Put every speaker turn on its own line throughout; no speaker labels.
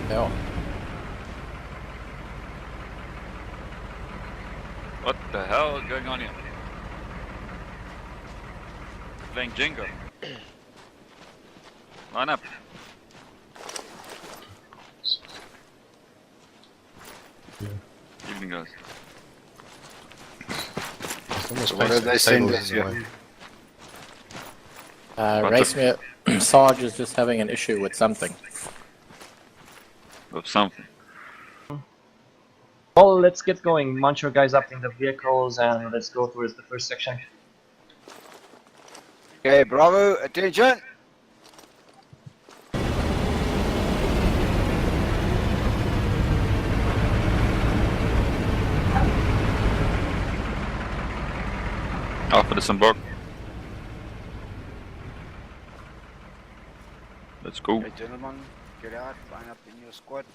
hell?
What the hell is going on here? Playing Jenga. Line up.
Yeah.
Evening, guys.
It's almost
What did they send
tables
us
in a
here?
way.
Racemate Sarge is just having an issue with something.
Of something.
Well, let's get going. Munch your guys up in the vehicles and let's go towards the first section.
Okay, Bravo, attention!
Alpha disembark. Let's go.
Okay, gentlemen, get out, line up in your squad.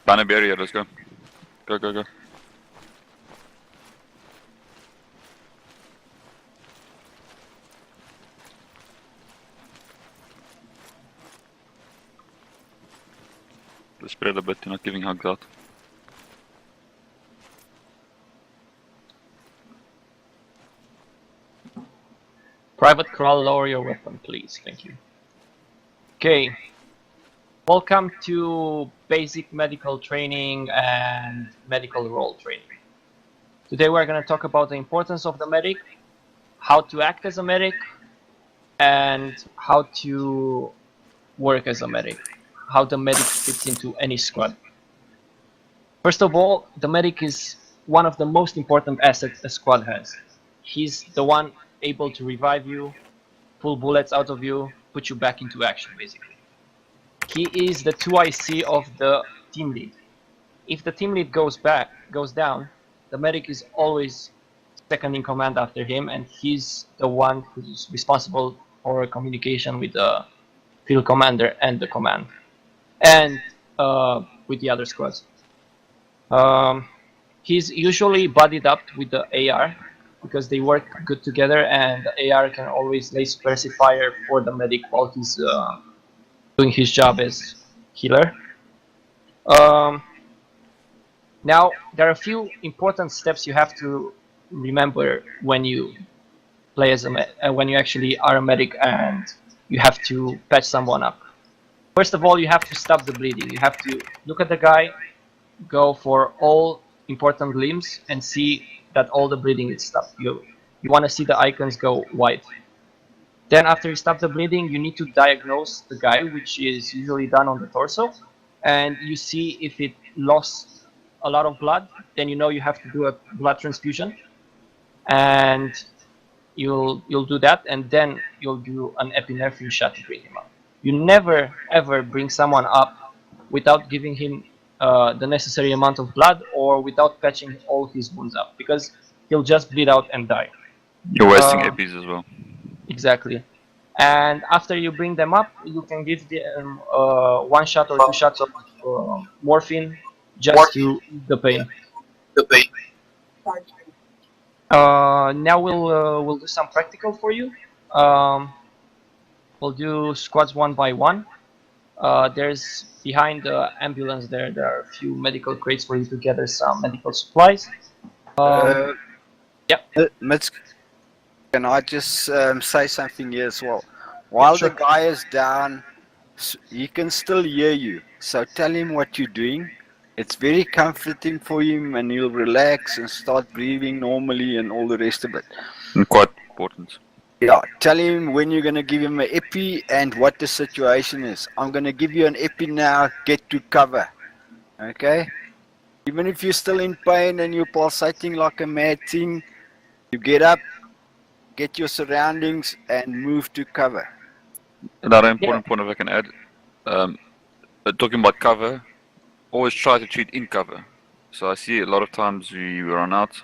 Banner barrier, let's go. Go, go, go. Let's spread a bit, you're not giving hugs out.
Private Crawl, lower your weapon, please. Thank you. Okay. Welcome to basic medical training and medical role training. Today we're going to talk about the importance of the medic, how to act as a medic, and how to work as a medic, how the medic fits into any squad. First of all, the medic is one of the most important assets a squad has. He's the one able to revive you, pull bullets out of you, put you back into action, basically. He is the 2IC of the team lead. If the team lead goes down, the medic is always second in command after him, and he's the one who's responsible for communication with the field commander and the command, and with the other squads. He's usually buddied up with the AR, because they work good together, and the AR can always lay suppressive fire for the medic while he's doing his job as healer. Now, there are a few important steps you have to remember when you play as when you actually are a medic and you have to patch someone up. First of all, you have to stop the bleeding. You have to look at the guy, go for all important limbs, and see that all the bleeding is stopped. You want to see the icons go white. Then after you stop the bleeding, you need to diagnose the guy, which is usually done on the torso, and you see if it lost a lot of blood, then you know you have to do a blood transfusion, and you'll do that, and then you'll do an epinephrine shot to bring him up. You never ever bring someone up without giving him the necessary amount of blood or without patching all his wounds up, because he'll just bleed out and die.
You're wasting EPs as well.
Exactly. And after you bring them up, you can give them 1 shot or 2 shots of morphine just to ease the pain. Now we'll do some practical for you. We'll do squads 1 by 1. There's behind the ambulance there are a few medical crates for you to gather some medical supplies. Yeah.
Mitz, can I just say something here as well? While
Sure.
the guy is down, he can still hear you. So tell him what you're doing. It's very comforting for him, and he'll relax and start breathing normally and all the rest of it.
And quite important.
Yeah, tell him when you're going to give him an epi and what the situation is. I'm going to give you an epi now, get to cover. Okay? Even if you're still in pain and you're pulsating like a mad thing, you get up, get your surroundings, and move to cover.
Another important point if I can add, talking about cover, always try to treat in cover. So I see a lot of times we run out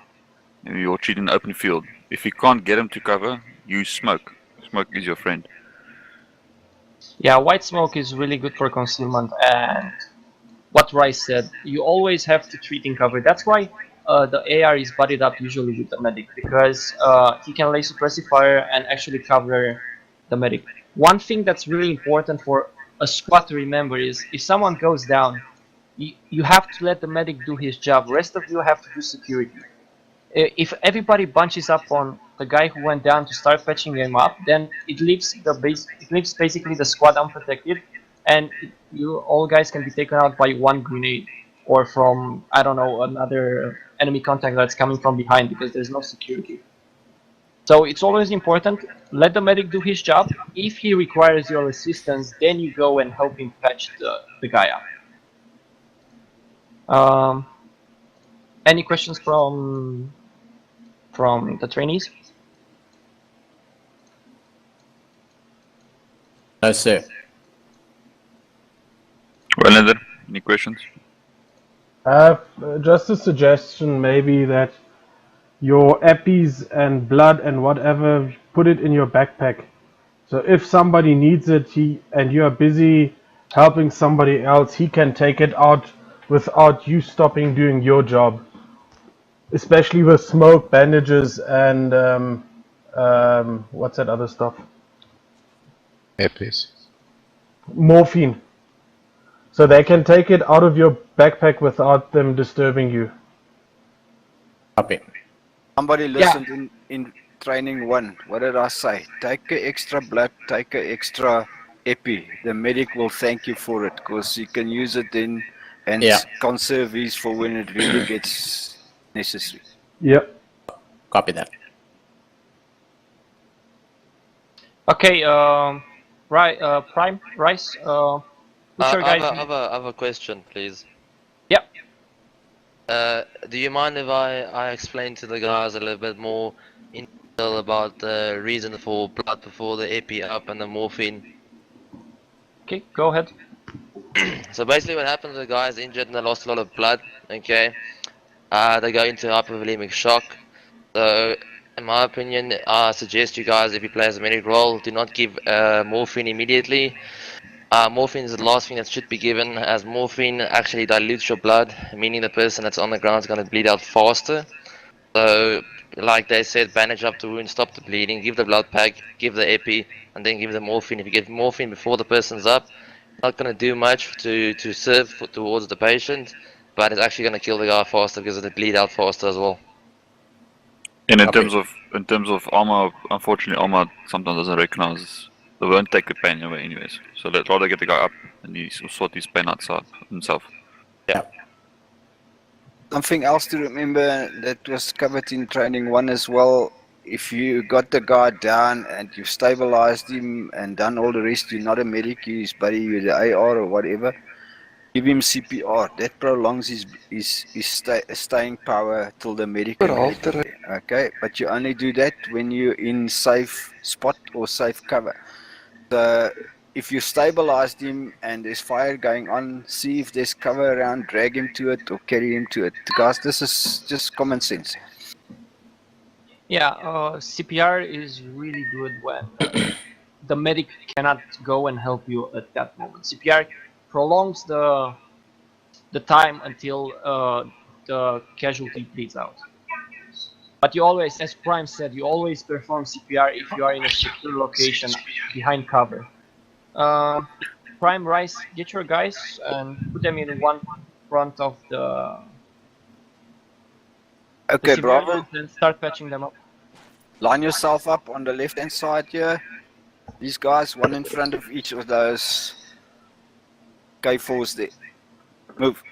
and you're treating an open field. If you can't get them to cover, use smoke. Smoke is your friend.
Yeah, white smoke is really good for concealment, and what Rice said, you always have to treat in cover. That's why the AR is buddied up usually with the medic, because he can lay suppressive fire and actually cover the medic. One thing that's really important for a squad to remember is if someone goes down, you have to let the medic do his job. Rest of you have to do security. If everybody bunches up on the guy who went down to start patching him up, then it leaves basically the squad unprotected, and you all guys can be taken out by one grenade or from, I don't know, another enemy contact that's coming from behind because there's no security. So it's always important, let the medic do his job. If he requires your assistance, then you go and help him patch the guy up. Any questions from the trainees?
No, sir.
Well, Ender, any questions?
Just a suggestion, maybe that your eppies and blood and whatever, put it in your backpack. So if somebody needs it, and you are busy helping somebody else, he can take it out without you stopping doing your job. Especially with smoke, bandages, and what's that other stuff?
Eppies.
Morphine. So they can take it out of your backpack without them disturbing you.
Copy.
Somebody listened in training 1. What did I say? Take an extra blood, take an extra epi. The medic will thank you for it because you can use it then and conserve these for when it really gets necessary.
Yep.
Copy that.
Okay, Prime, Rice, who's your
I
guys?
have a question, please.
Yep.
Do you mind if I explain to the guys a little bit more in detail about the reason for blood before the epi up and the morphine?
Okay, go ahead.
So basically what happens, the guy is injured and they lost a lot of blood, okay? They go into hypovolemic shock. So, in my opinion, I suggest you guys, if you play as a medic role, do not give morphine immediately. Morphine is the last thing that should be given, as morphine actually dilutes your blood, meaning the person that's on the ground is going to bleed out faster. So, like they said, bandage up the wound, stop the bleeding, give the blood pack, give the epi, and then give the morphine. If you give morphine before the person's up, not going to do much to serve towards the patient, but it's actually going to kill the guy faster because it'll bleed out faster as well.
And in
Copy.
terms of armor, unfortunately, armor sometimes doesn't recognize. They won't take the pain away, anyways. So let's rather get the guy up and he sort his pain outside himself.
Something else to remember that was covered in training 1 as well. If you got the guy down and you've stabilized him and done all the rest, you're not a medic, you're his buddy, you're the AR or whatever, give him CPR. That prolongs his staying power till the medic can get there. Okay, but you only do that when you're in safe spot or safe cover. So if you stabilized him and there's fire going on, see if there's cover around, drag him to it or carry him to it. Guys, this is just common sense.
Yeah, CPR is really good when the medic cannot go and help you at that moment. CPR prolongs the time until the casualty bleeds out. But you always, as Prime said, you always perform CPR if you are in a secure location behind cover. Prime, Rice, get your guys and put them in one front of the
Okay,
CPR
Bravo.
unit and start patching them up.
Line yourself up on the left hand side here. These guys, one in front of each of those K4s there. Move.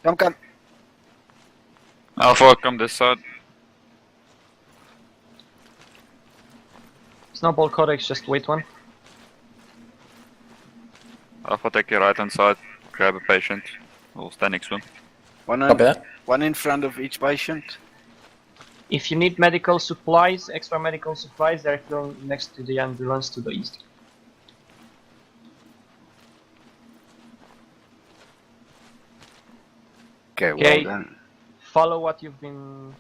Come.
Alpha, come this side.
Snowball Codex, just wait one.
Alpha, take your right hand side, grab a patient. We'll stand next to him.
Copy that.
One in front of each patient.
If you need medical supplies, extra medical supplies, they're here next to the ambulance to the east.
Okay,
Okay.
well done.
Follow what you've been.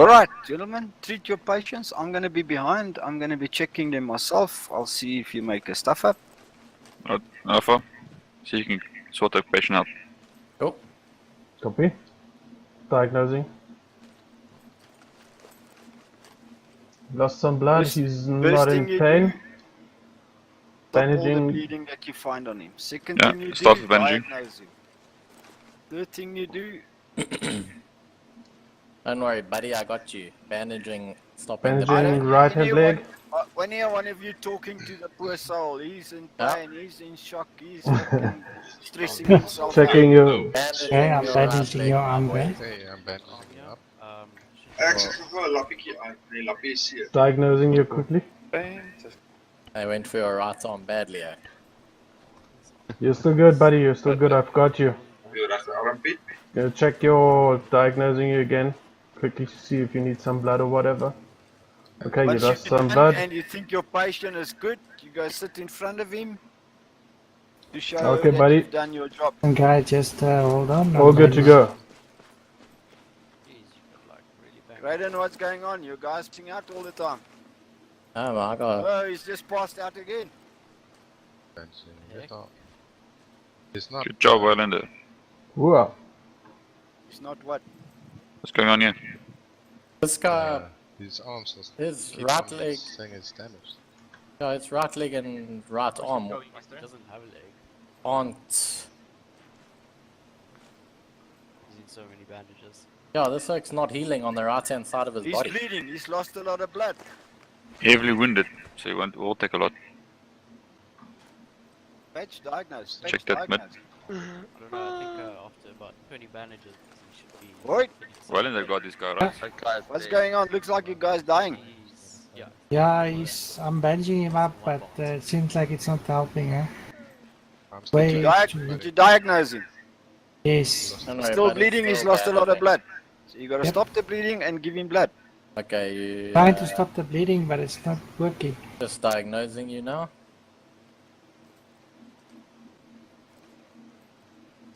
Alright, gentlemen, treat your patients. I'm gonna be behind. I'm gonna be checking them myself. I'll see if you make a stuff up.
Alpha, see if you can sort the patient out.
Cool.
Copy. Diagnosing. Lost some blood.
First-
He's
first
not in
thing you
pain.
Stop all the
Bandaging.
bleeding that you find on him. Second
Yeah,
thing you do,
start with bandaging.
diagnose him. Third thing you do,
Don't worry, buddy, I got you. Bandaging, stopping the
Bandaging
bleeding.
right hand leg.
when you one of you talking to the poor soul, he's in
Yeah.
pain, he's in shock, he's fucking stressing himself
Checking your.
Bandaging
Okay, I'm
your
bandaging
right
your
leg,
arm,
my boy.
man.
Hey, I'm bandaging you up.
Diagnosing you quickly.
I went for your right arm badly, eh?
You're still good, buddy. You're still good. I've got you. Gonna check your diagnosing you again. Quickly see if you need some blood or whatever. Okay, you
Once
lost
you're
some
done
blood.
and you think your patient is good, you go sit in front of him to show
Okay,
that
buddy.
you've done your job.
Okay, just hold on.
All good to go.
Raiden, what's going on? You guys sing out all the time.
Oh my god.
Oh, he's just passed out again.
Bandaging it up. It's not.
Good job, Islander.
Whoa.
It's not what?
What's going on here?
This guy,
His arms are
his
keep
right
on
leg,
saying it's damaged.
yeah, his right leg and right arm
doesn't have a leg.
aren't.
He's in so many bandages.
Yeah, this leg's not healing on the right hand side of his
He's
body.
bleeding. He's lost a lot of blood.
Heavily wounded, so it will take a lot.
Patch diagnosed. Patch
Check that mid.
diagnosed.
I don't know, I think after about 20 bandages, he should be...
Wait.
Islander got this guy right.
What's going on? Looks like you guys dying.
Yeah.
Yeah, I'm bandaging him up, but it seems like it's not helping, huh?
I'm still
Wait.
Did you diagnose him?
Yes.
Don't worry,
Still
buddy,
bleeding. He's
still
lost a lot of
badly.
blood. So you gotta
Yep.
stop the bleeding and give him blood.
Okay, you.
Trying to stop the bleeding, but it's not working.
Just diagnosing you now.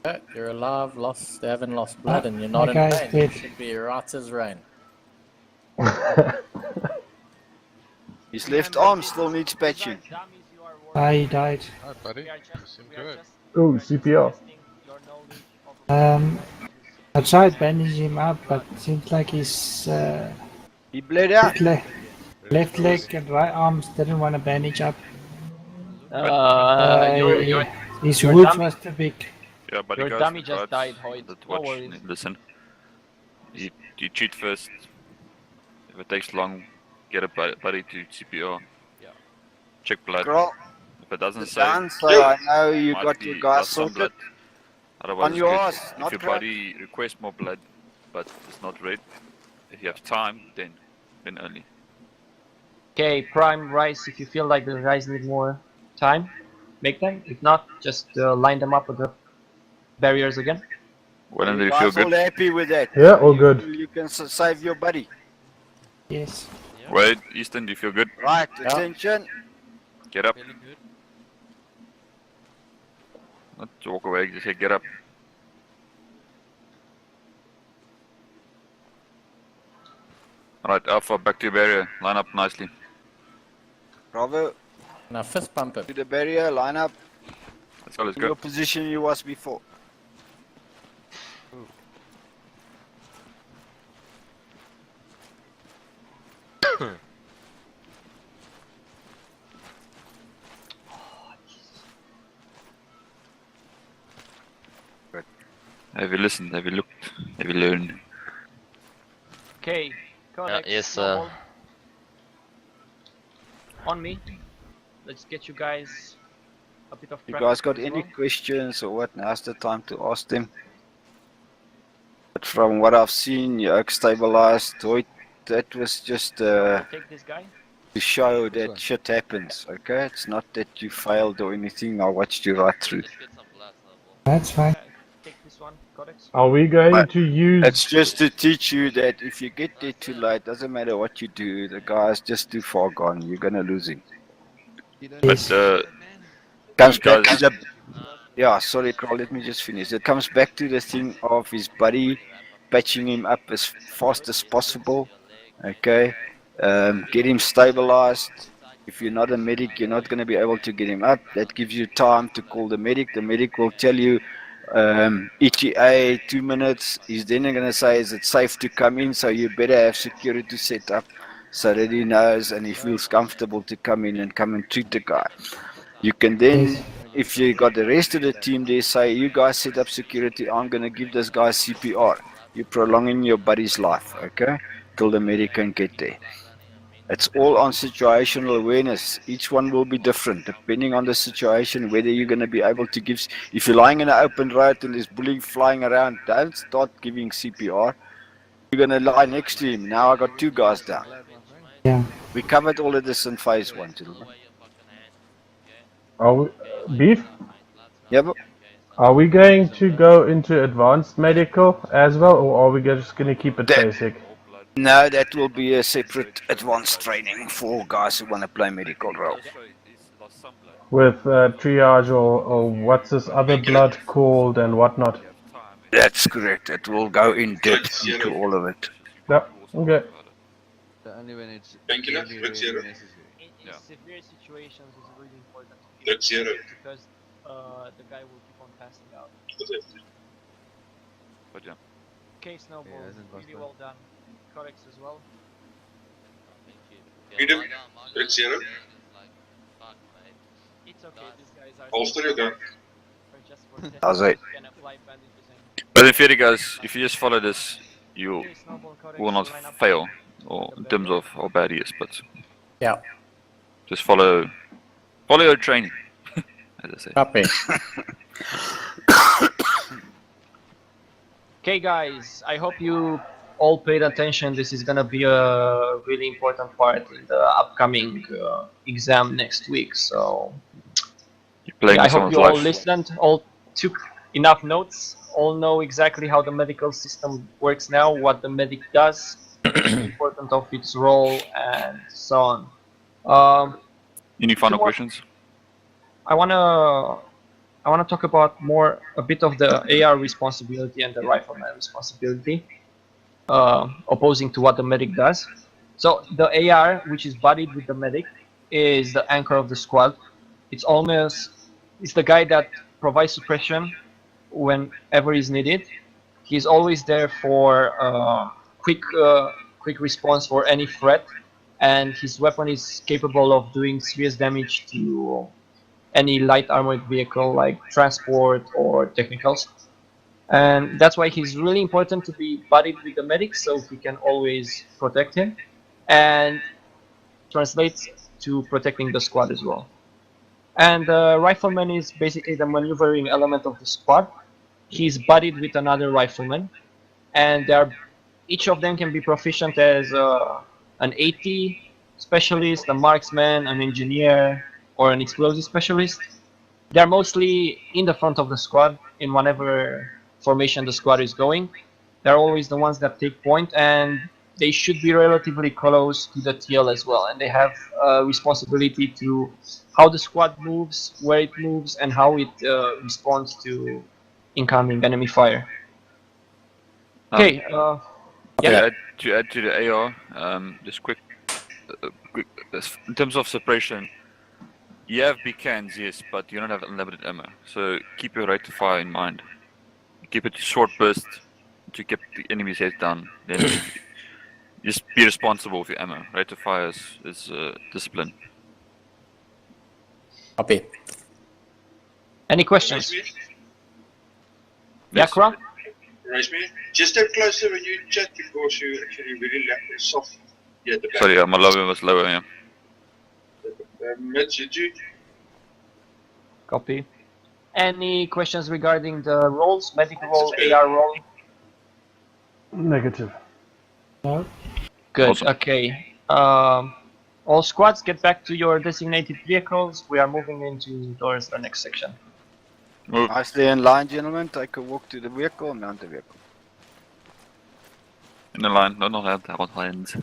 Okay, you're alive, they haven't lost blood, and you're not in
okay,
pain. You
good.
should be right as rain.
His left arm still needs patching.
He died.
Hi, buddy. You seem good.
Oh, CPR.
I tried bandaging him up, but it seems like his
He bled out.
left leg and right arms didn't want to bandage up.
Your
His
your
wound
dummy-
was too big.
Yeah, but
Your
guys,
dummy just
guys
died, Hoyt.
that
No
watch
worries.
and listen. You cheat first. If it takes long, get a buddy to CPR.
Yeah.
Check blood.
Girl,
If it doesn't say,
down, so I know you
might
got
be
your guys
lost some
sorted.
blood. Otherwise,
On
it's
your
good.
ass, not
If your
crack.
buddy requests more blood, but it's not red, if you have time, then only.
Okay, prime rice. If you feel like the guys need more time, make them. If not, just line them up with the barriers again.
Well, and
You
you feel
guys all
good.
happy with that?
Yeah, all good.
You can save your buddy.
Yes.
Wait, Easton, do you feel good?
Right, attention.
Get up.
Really good.
Not walk away, just say get up. Alright, Alpha, back to your barrier. Line up nicely.
Bravo,
Now fist bump
to
it.
the barrier, line up
Let's go, let's
in your
go.
position you was before.
Have you listened? Have you looked? Have you learned?
Okay, Codex,
yes,
snowball. On me. Let's get you guys a bit of
You
traffic
guys got
as
any
well.
questions or what? Now's the time to ask them. But from what I've seen, you oak stabilized. That was just
Take this guy.
to show that shit happens, okay? It's not that you failed or anything. I watched you right through.
Let's get some blood, Snowball.
That's fine.
Take this one, Codex.
Are we going
But
to use?
It's just to teach you that if you get there too late, doesn't matter what you do, the guy's just too far gone. You're gonna lose him.
Yes.
But
Comes back to
Guys-
the. Yeah, sorry, Carl. Let me just finish. It comes back to the thing of his buddy patching him up as fast as possible. Okay, get him stabilized. If you're not a medic, you're not going to be able to get him up. That gives you time to call the medic. The medic will tell you ETA 2 minutes. He's then going to say, is it safe to come in? So you better have security set up. so that he knows and he feels comfortable to come in and treat the guy. You can then, if you got the rest of the team there, say, you guys set up security, I'm going to give this guy CPR. You're prolonging your buddy's life, okay, till the medic can get there. It's all on situational awareness. Each one will be different depending on the situation, whether you're going to be able to give. If you're lying in an open road and there's bullying flying around, don't start giving CPR. You're going to lie next to him. Now I got 2 guys down.
Yeah.
We covered all of this in phase 1, gentlemen.
Are we, Beef?
Yeah, but
Are we going to go into advanced medical as well, or are we just going to keep it
That-
basic?
no, that will be a separate advanced training for guys who want to play medical role.
With triage or what's this other blood called and whatnot?
That's correct. It will go in depth into all of it.
Yeah, okay.
Only when it's
Painkiller,
really,
drug
really
zero.
necessary.
In severe situations, it's really important to
Drug zero.
because the guy will keep on passing out.
But yeah.
Okay, Snowball,
Yeah, isn't
really
possible.
well done. Corex as well.
Freedom, drug zero.
It's okay, these guys are
Holster your gun.
just for testing.
How's it?
Can apply bandages and
But in theory, guys, if you just follow this, you
okay, Snowball, Corex,
will not
line up.
fail, or in terms of how bad he is. But
Yeah,
just follow your training, as I say.
copy.
Okay, guys, I hope you all paid attention. This is gonna be a really important part in the upcoming exam next week. So
You're playing
I
with
hope
someone's
you all
life.
listened, all took enough notes, all know exactly how the medical system works now, what the medic does, the importance of its role, and so on.
Any final
more-
questions?
I wanna talk about a bit of the AR responsibility and the rifleman responsibility, opposing to what the medic does. So the AR, which is buddied with the medic, is the anchor of the squad. It's the guy that provides suppression whenever is needed. He's always there for quick response for any threat, and his weapon is capable of doing serious damage to any light armored vehicle like transport or technicals. And that's why he's really important to be buddied with the medic so he can always protect him, and translates to protecting the squad as well. And the rifleman is basically the maneuvering element of the squad. He's buddied with another rifleman, and each of them can be proficient as an AT specialist, a marksman, an engineer, or an explosive specialist. They're mostly in the front of the squad in whatever formation the squad is going. They're always the ones that take point, and they should be relatively close to the TL as well. And they have responsibility to how the squad moves, where it moves, and how it responds to incoming enemy fire. Okay. Yeah.
To add to the AR, just quick, in terms of suppression, you have big cans, yes, but you don't have unlimited ammo. So keep your rate of fire in mind. Keep it short burst to keep the enemy's head down. Then just be responsible with your ammo. Rate of fire is discipline.
Copy.
Any questions?
Raise me.
Yakra?
Raise me. Just step closer when you chat because you actually really soft. Yeah, the back.
Sorry, my level was lower. Yeah.
Mitch, you
Copy. Any questions regarding the roles, medical role, AR role?
Negative.
No?
Good,
Awesome.
okay. All squads, get back to your designated vehicles. We are moving towards the next section.
Move.
I stay in line, gentlemen. Take a walk to the vehicle, mount the vehicle.
In the line. No, not hand. I want hands.